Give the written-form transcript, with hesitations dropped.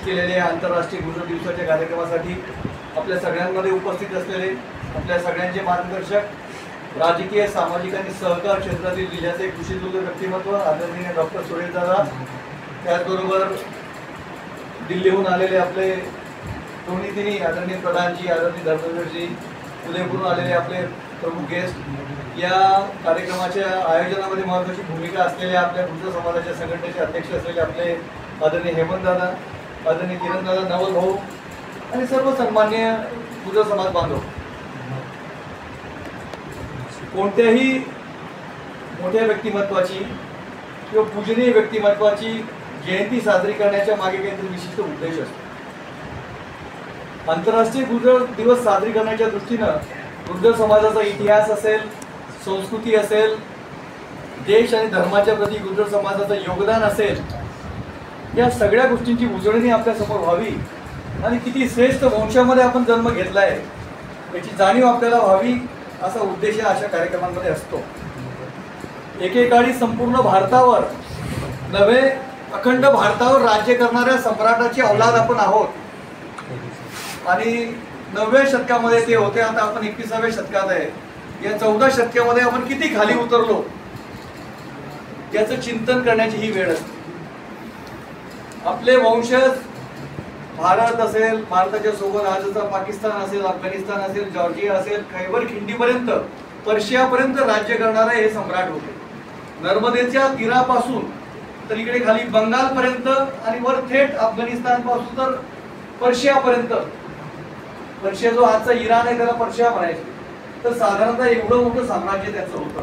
केलेल्या आंतरराष्ट्रीय गुजर दिवसाच्या कार्यक्रमासाठी आपल्या सगळ्यांमध्ये उपस्थित असलेले आपल्या सगळ्यांचे मार्गदर्शक, राजकीय, सामाजिक आणि सहकार क्षेत्रातील जिल्ह्याचे कृषीतुल्य व्यक्तिमत्व आदरणीय डॉक्टर सुरेश दादा, त्याचबरोबर दिल्लीहून आलेले आपले दोन्ही तिन्ही आदरणीय प्रधानजी, आदरणीय धर्मेंद्रजी, उदयपूरहून आलेले आपले प्रमुख गेस्ट, या कार्यक्रमाच्या आयोजनामध्ये महत्त्वाची भूमिका असलेल्या आपल्या गुजर समाजाच्या संघटनेचे अध्यक्ष असलेले आपले आदरणीय हेमंत दादा, आदरणीय किरण दादा, नवल भाऊ आणि सर्व सन्मान्य गुजर समाज बांधव. कोणत्याही मोठ्या व्यक्तिमत्वाची किंवा पूजनीय व्यक्तिमत्वाची जयंती साजरी करण्याच्या मागे काहीतरी विशिष्ट उद्देश असतो. आंतरराष्ट्रीय गुजर दिवस साजरी करण्याच्या दृष्टीनं गुर्जर समाजाचा इतिहास असेल, संस्कृती असेल, देश आणि धर्माच्या प्रती गुर्जर समाजाचं योगदान असेल, या सगळ्या गोष्टींची उजळणी आपल्यासमोर व्हावी आणि किती श्रेष्ठ वंशामध्ये आपण जन्म घेतलाय याची जाणीव आपल्याला व्हावी असा उद्देश अशा कार्यक्रमांमध्ये असतो. एकेकाळी संपूर्ण भारतावर नव्हे अखंड भारतावर राज्य करणाऱ्या सम्राटाची औलाद आपण आहोत आणि 9व्या शतकामध्ये ते होते. आता आपण 21व्या शतकात आहे. या 14 शतकामध्ये आपण किती खाली उतरलो याचं चिंतन करण्याची ही वेळ असते. आपले वंशज भारत असेल, भारताच्या सोबत आजचा पाकिस्तान असेल, अफगाणिस्तान असेल, जॉर्जिया असेल, खैबर खिंडीपर्यंत, पर्शियापर्यंत राज्य करणारे हे सम्राट होते. नर्मदेच्या तीरापासून तर इकडे खाली बंगालपर्यंत आणि वर थेट अफगाणिस्तान पासून तर पर्शियापर्यंत. पर्शिया जो आजचा इराण आहे त्याला पर्शिया म्हणायचे. तर साधारणतः एवढं मोठं साम्राज्य त्याचं होतं.